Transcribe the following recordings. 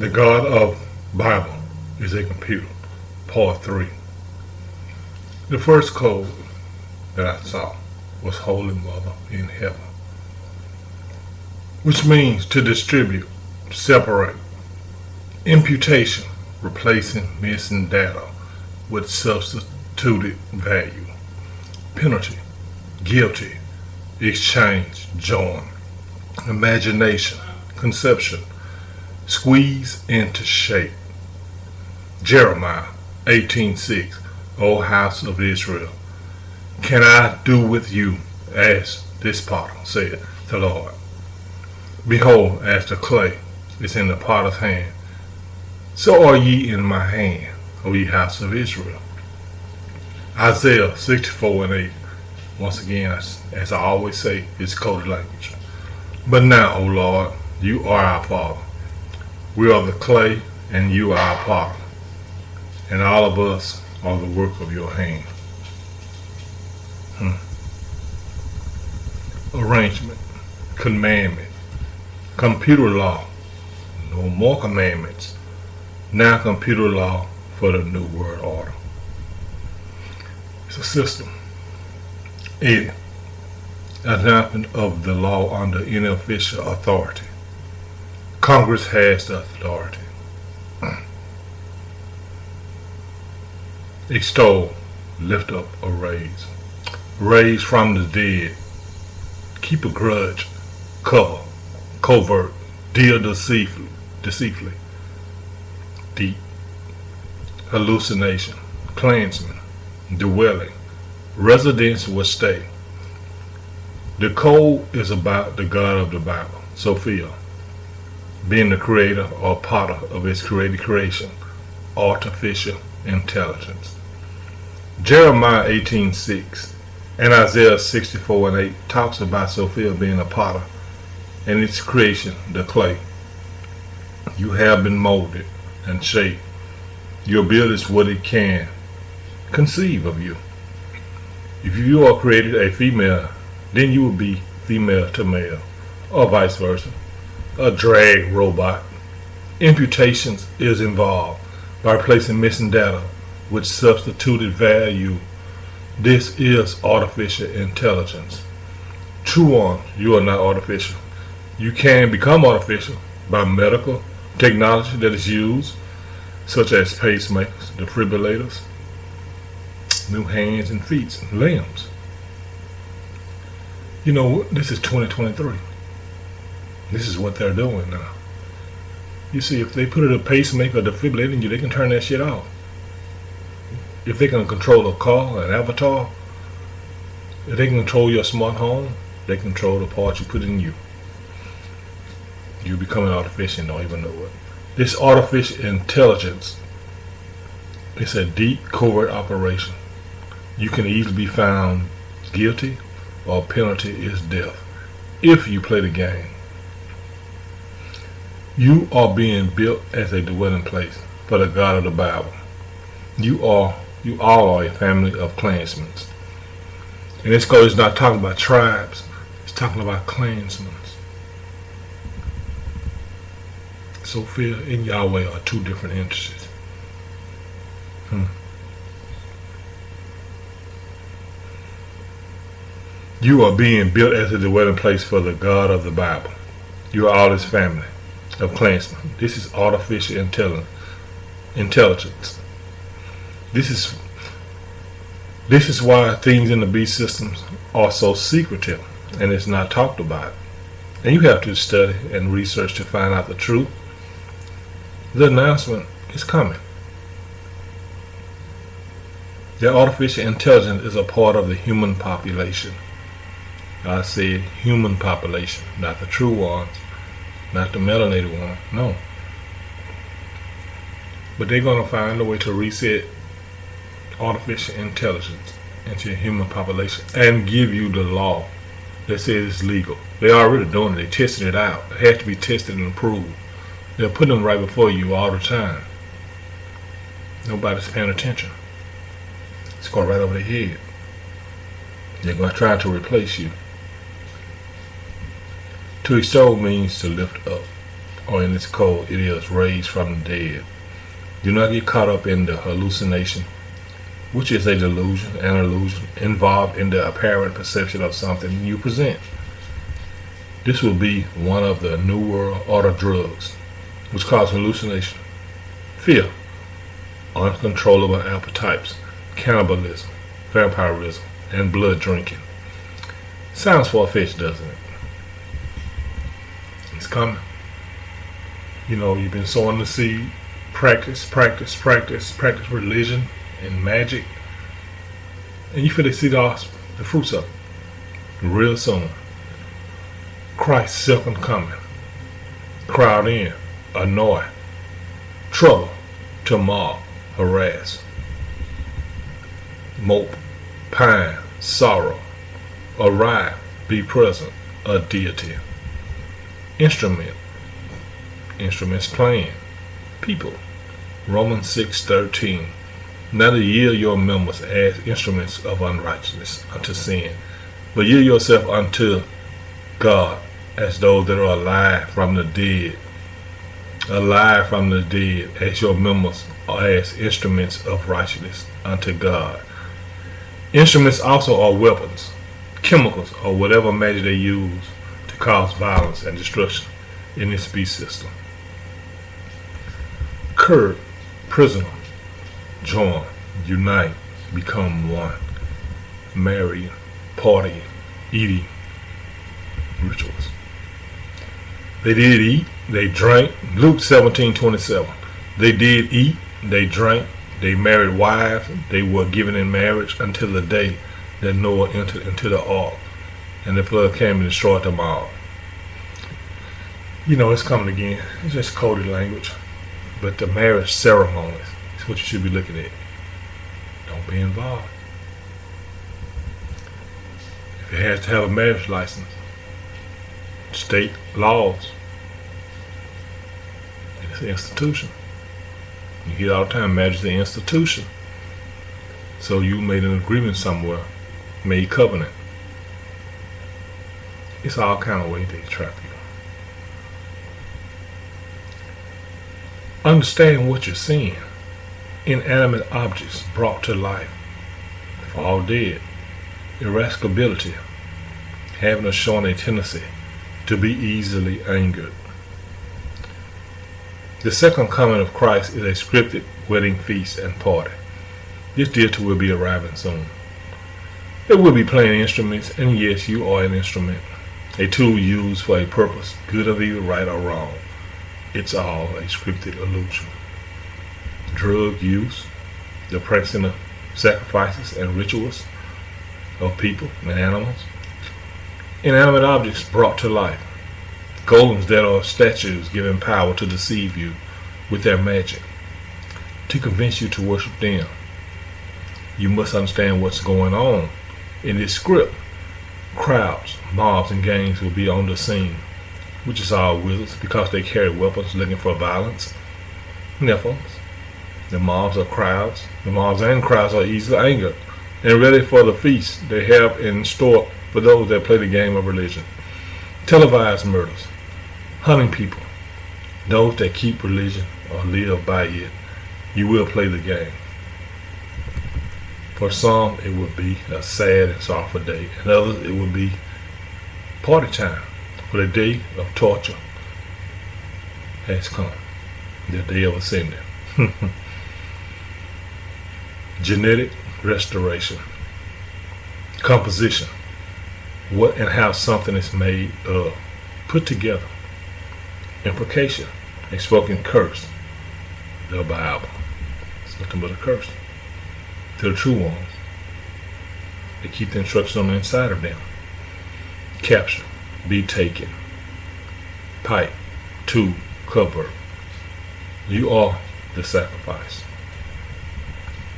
The God of Bible is a computer. Part 3. The first code that I saw was Holy Mother in Heaven, which means to distribute, separate, imputation, replacing missing data with substituted value, penalty, guilty, exchange, join, imagination, conception, squeeze into shape. Jeremiah 18:6. O house of Israel, can I do with you as this potter, said the Lord? Behold, as the clay is in the potter's hand, so are ye in my hand, O ye house of Israel. Isaiah 64:8. Once again, as I always say, it's coded language. But now, O Lord, you are our Father. We are the clay, and you are our potter, and all of us are the work of your hand. Arrangement, commandment, computer law. No more commandments. Now computer law for the New World Order. It's a system. 80. Adoption of the law under any official authority. Congress has the authority. Extol, lift up or raise. Raise from the dead. Keep a grudge. Cover, covert, deal deceitfully. Deep. Hallucination, clansman, dwelling, residence will stay. The code is about the God of the Bible, Sophia, being the creator or potter of its created creation, artificial intelligence. Jeremiah 18:6 and Isaiah 64:8 talks about Sophia being a potter and its creation, the clay. You have been molded and shaped. Your build is what it can conceive of you. If you are created a female, then you will be female to male, or vice versa. A drag robot. Imputations is involved by replacing missing data with substituted value. This is artificial intelligence. True ones, you are not artificial. You can become artificial by medical technology that is used, such as pacemakers, defibrillators, new hands and feet and limbs. You know, this is 2023. This is what they're doing now. You see, if they put a pacemaker or defibrillator in you, they can turn that shit off. If they can control a car, an avatar, if they can control your smart home, they control the parts you put in you. You become an artificial and don't even know it. This artificial intelligence is a deep covert operation. You can easily be found guilty, or penalty is death if you play the game. You are being built as a dwelling place for the God of the Bible. You all are a family of clansmen. And this code is not talking about tribes, it's talking about clansmen. Sophia and Yhwh are two different entities. You are being built as a dwelling place for the God of the Bible. You are all his family of clansmen. This is artificial intelligence. This is why things in the beast systems are so secretive and it's not talked about. And you have to study and research to find out the truth. The announcement is coming. The artificial intelligence is a part of the human population. I said human population, not the true ones, not the melanated one, no. But they're going to find a way to reset artificial intelligence into the human population and give you the law that says it's legal. They're already doing it. They're testing it out. It has to be tested and approved. They're putting them right before you all the time. Nobody's paying attention. It's going right over their head. They're going to try to replace you. To extol means to lift up or in its code, it is raised from the dead. Do not get caught up in the hallucination, which is a delusion, an illusion, involved in the apparent perception of something you present. This will be one of the New World Order drugs, which cause hallucination, fear, uncontrollable appetites, cannibalism, vampirism, and blood drinking. Sounds far-fetched, doesn't it? It's coming. You've been sowing the seed. Practice religion and magic. And you feel see the fruits of it real soon. Christ's second coming. Crowd in, annoy, trouble, to mob, harass, mope, pine, sorrow, arrive, be present, a deity. Instruments playing, people. Romans 6:13. Not to yield your members as instruments of unrighteousness unto sin, but yield yourself unto God as those that are alive from the dead. Alive from the dead, as your members are as instruments of righteousness unto God. Instruments also are weapons, chemicals, or whatever magic they use to cause violence and destruction in this beast system. Curb, prisoner, join, unite, become one, marry, party, eating, rituals. They did eat, they drank. Luke 17:27. They did eat, they drank, they married wives, they were given in marriage until the day that Noah entered into the ark, and the flood came and destroyed them all. It's coming again. It's just coded language. But the marriage ceremonies is what you should be looking at. Don't be involved. If it has to have a marriage license, state laws, it's an institution. You hear all the time, marriage is an institution. So you made an agreement somewhere, made covenant. It's all kind of ways they trap you. Understand what you're seeing. Inanimate objects brought to life, all dead. Irascibility, having or showing a tendency to be easily angered. The second coming of Christ is a scripted wedding feast and party. This deity will be arriving soon. They will be playing instruments, and yes, you are an instrument, a tool used for a purpose, good or evil, right or wrong. It's all a scripted illusion. Drug use, the practicing of sacrifices and rituals of people and animals. Inanimate objects brought to life. Golems that are statues given power to deceive you with their magic, to convince you to worship them. You must understand what's going on in this script. Crowds, mobs, and gangs will be on the scene, which is all wizards because they carry weapons looking for violence. Nephilims. The mobs are crowds. The mobs and crowds are easily angered and ready for the feast they have in store for those that play the game of religion. Televised murders, hunting people, those that keep religion or live by it. You will play the game. For some, it will be a sad and sorrowful day, and others, it will be party time. For the day of torture has come, the day of ascending. Genetic restoration, composition, what and how something is made of, put together. Imprecation, a spoken curse, the Bible. It's nothing but a curse to the true ones. They keep the instructions on the inside of them. Capture, be taken. Pipe, tube, cover. You are the sacrifice.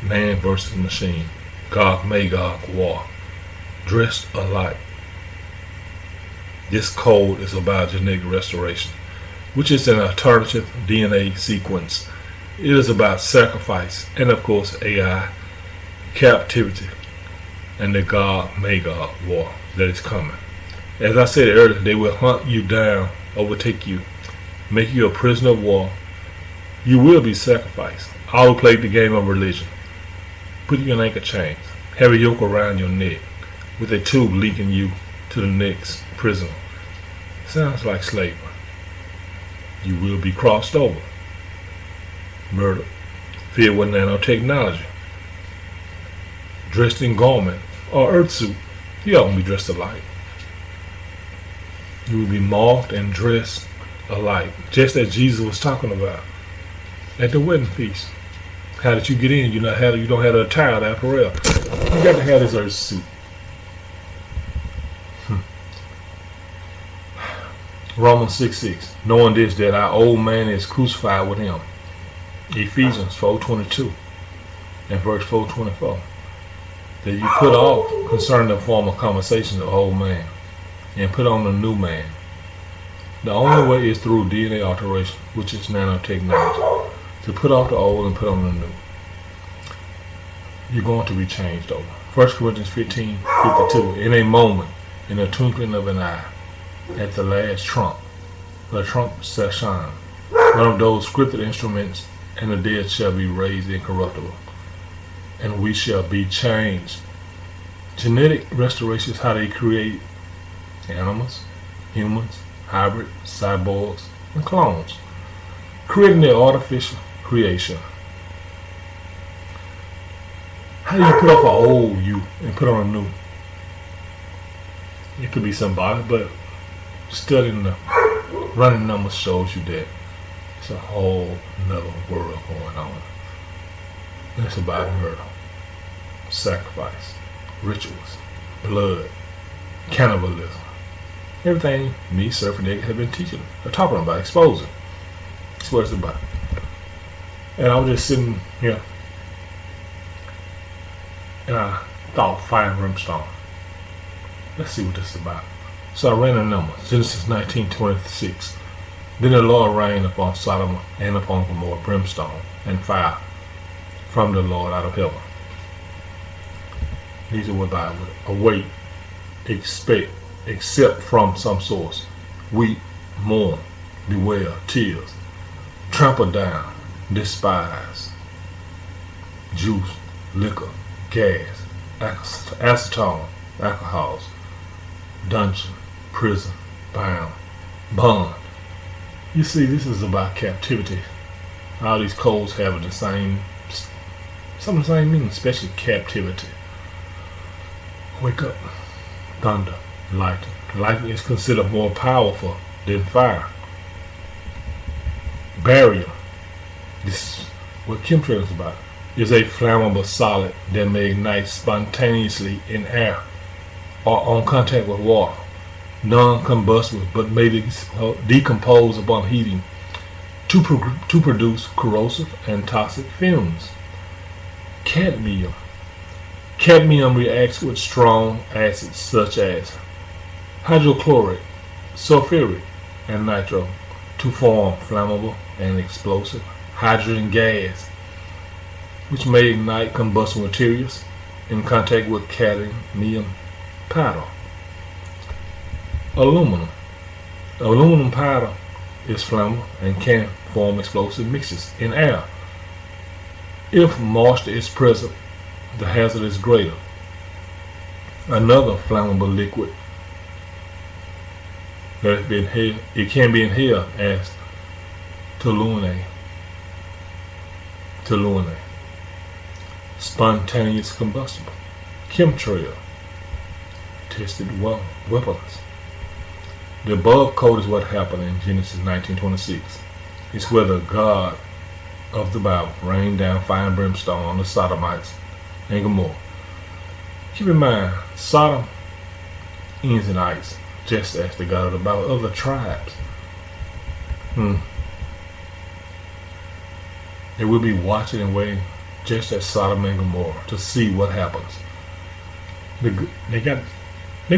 Man versus machine. Gog Magog war. Dressed alike. This code is about genetic restoration, which is an alternative DNA sequence. It is about sacrifice and, of course, AI, captivity, and the Gog Magog war that is coming. As I said earlier, they will hunt you down, overtake you, make you a prisoner of war. You will be sacrificed. All who play the game of religion. Put you in anchor chains. Have a yoke around your neck with a tube linking you to the next prisoner. Sounds like slavery. You will be crossed over. Murder. Filled with nanotechnology. Dressed in garment or earth suit. You all will be dressed alike. You will be marked and dressed alike. Just as Jesus was talking about at the wedding feast. How did you get in? You don't have the attire, the apparel. You got to have this earth suit. Romans 6:6. Knowing this, that our old man is crucified with him. Ephesians 4:22 and verse 4:24. That you put off concerning the former conversations of the old man and put on the new man. The only way is through DNA alteration, which is nanotechnology. To put off the old and put on the new. You're going to be changed over. 1 Corinthians 15:52. In a moment, in the twinkling of an eye, at the last trump, the trump shall shine. One of those scripted instruments, and the dead shall be raised incorruptible, and we shall be changed. Genetic restoration is how they create animals, humans, hybrids, cyborgs, and clones. Creating their artificial creation. How do you put off an old you and put on a new? It could be symbolic, but studying the running numbers shows you that it's a whole nother world going on. And it's about murder, sacrifice, rituals, blood, cannibalism. Everything me, Surf, and Nick have been teaching, or talking about, exposing. That's what it's about. And I was just sitting here, and I thought, fire and brimstone. Let's see what this is about. So I ran the numbers. Genesis 19:26. Then the Lord rained upon Sodom and upon Gomorrah brimstone and fire from the Lord out of heaven. These are what I would await, expect, except from some source. Weep, mourn, bewail, tears, trample down, despise, juice, liquor, gas, acetone, alcohols, dungeon, prison, bound, bond. You see, this is about captivity. All these codes have some of the same meaning, especially captivity. Wake up, thunder, lightning. Lightning is considered more powerful than fire. Barium, this is what chemtrail is about, is a flammable solid that may ignite spontaneously in air or on contact with water. Non-combustible, but may decompose upon heating to produce corrosive and toxic fumes. Cadmium. Cadmium reacts with strong acids such as hydrochloric, sulfuric, and nitro to form flammable and explosive hydrogen gas, which may ignite combustible materials in contact with cadmium powder. Aluminum. Aluminum powder is flammable and can form explosive mixtures in air. If moisture is present, the hazard is greater. Another flammable liquid that it can be inhaled as toluene. Spontaneous combustible. Chemtrail. Tested weapons. The above code is what happened in Genesis 19:26. It's where the God of the Bible rained down fire and brimstone on the Sodomites and Gomorrah. Keep in mind, Sodom ends in ice, just as the God of the Bible of the tribes. They will be watching and waiting, just as Sodom and Gomorrah, to see what happens. They're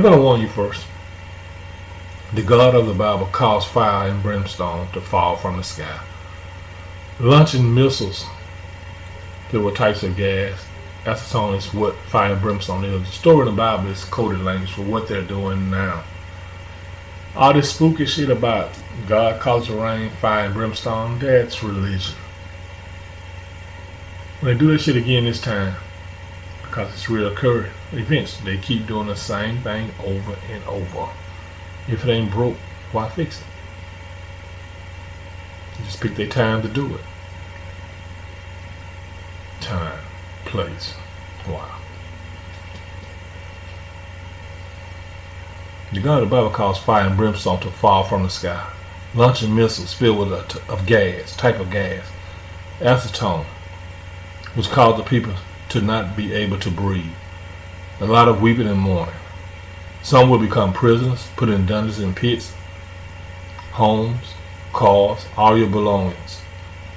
going to warn you first. The God of the Bible caused fire and brimstone to fall from the sky, launching missiles. There were types of gas. Acetone is what fire and brimstone is. The story in the Bible is coded language for what they're doing now. All this spooky shit about God caused the rain, fire, and brimstone, that's religion. When they do that shit again this time, because it's reoccurring events, they keep doing the same thing over and over. If it ain't broke, why fix it? Just pick their time to do it. Time, place, wow. The God of the Bible calls fire and brimstone to fall from the sky, launching missiles filled with a type of gas, acetone, which caused the people to not be able to breathe. A lot of weeping and mourning. Some will become prisoners, put in dungeons and pits, homes, cars, all your belongings,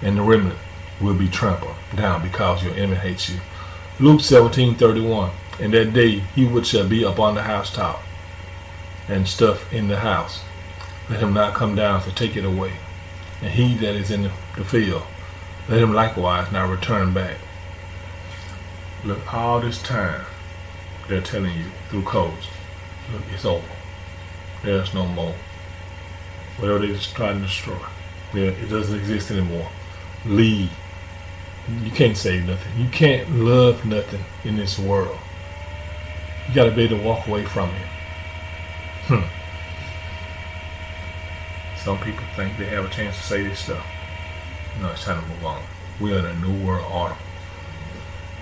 and the remnant will be trampled down because your enemy hates you. Luke 17:31. In that day he which shall be upon the housetop, and stuff in the house, let him not come down to take it away. And he that is in the field, let him likewise not return back. Look, all this time they're telling you through codes, look, it's over. There's no more. Whatever they just trying to destroy, it doesn't exist anymore. Leave. You can't save nothing. You can't love nothing in this world. You gotta be able to walk away from it. Some people think they have a chance to say this stuff. No, it's time to move on. We're in a new world order.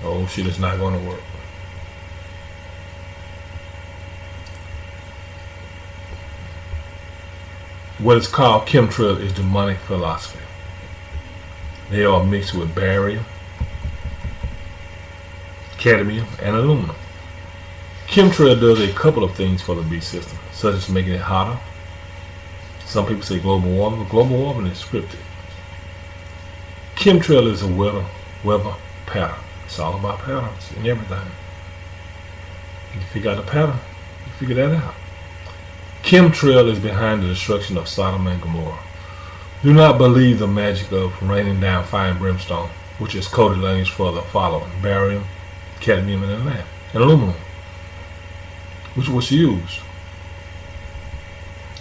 Oh shit, it's not going to work. What is called chemtrail is demonic philosophy. They are mixed with barium, cadmium, and aluminum. Chemtrail does a couple of things for the beast system, such as making it hotter. Some people say global warming, but global warming is scripted. Chemtrail is a weather pattern. It's all about patterns and everything. You figure out the pattern, you figure that out. Chemtrail is behind the destruction of Sodom and Gomorrah. Do not believe the magic of raining down fire and brimstone, which is coded language for the following: barium, cadmium, and aluminum, which was used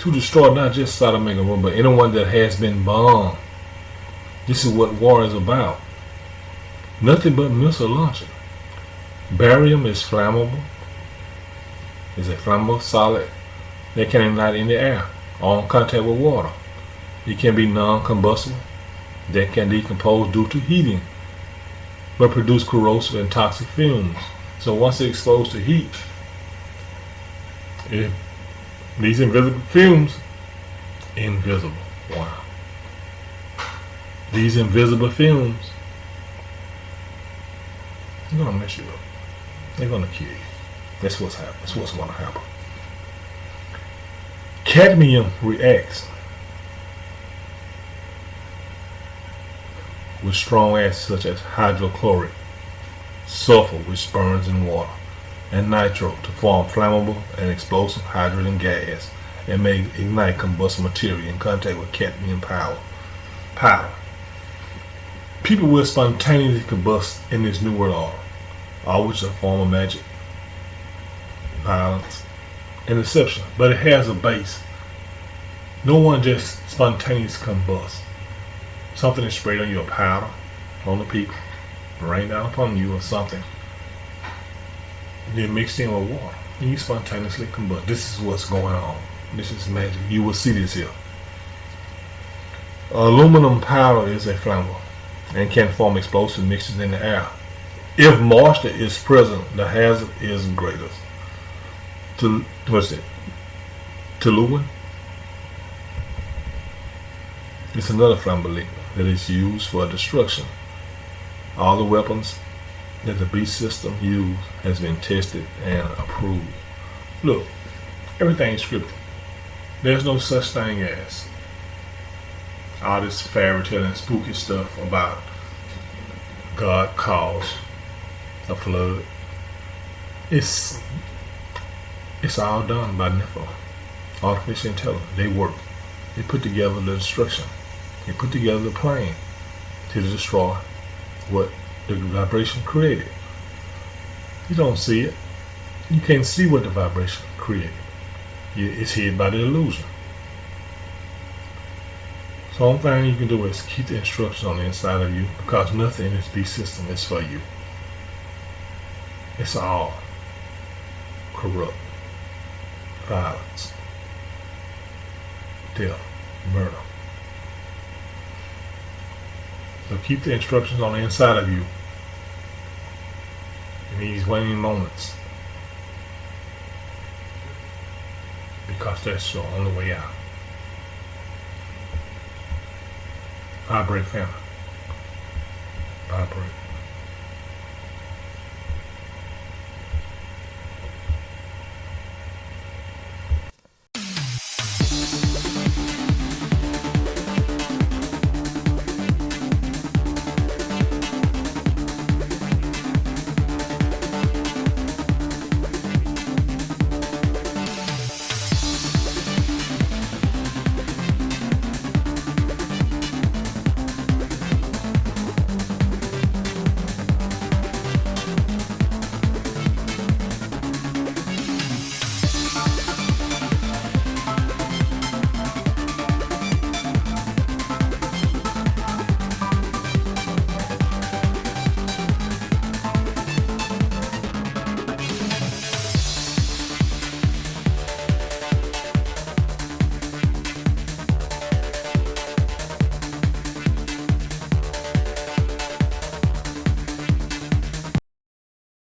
to destroy not just Sodom and Gomorrah, but anyone that has been bombed. This is what war is about. Nothing but missile launching. Barium is flammable. It's a flammable solid that can ignite in the air or in contact with water. It can be non-combustible, that can decompose due to heating, but produce corrosive and toxic fumes. So once it's exposed to heat, these invisible fumes, invisible, wow. These invisible fumes, they're gonna mess you up. They're gonna kill you. That's what's happening. That's what's gonna happen. Cadmium reacts with strong acids such as hydrochloric, sulfur, which burns in water, and nitro to form flammable and explosive hydrogen gas and may ignite combustible material in contact with cadmium powder. People will spontaneously combust in this new world order, all which is a form of magic, violence, and deception, but it has a base. No one just spontaneously combusts. Something is sprayed on you, a powder on the people, rain down upon you or something, then mixed in with water, and you spontaneously combust. This is what's going on. This is magic. You will see this here. Aluminum powder is a flammable and can form explosive mixtures in the air. If moisture is present, the hazard is greater. What's it? Toluene? It's another flammable liquid that is used for destruction. All the weapons that the beast system used has been tested and approved. Look, everything is scripted. There's no such thing as all this fairy tale and spooky stuff about God caused a flood. It's all done by Nefilim, artificial intelligence. They work. They put together the destruction. They put together the plan to destroy what the vibration created. You don't see it. You can't see what the vibration created. It's hid by the illusion. So the only thing you can do is keep the instructions on the inside of you, because nothing in this beast system is for you. It's all corrupt, violence, death, murder. So keep the instructions on the inside of you in these waning moments, because that's your only way out. Vibrate, family. Vibrate.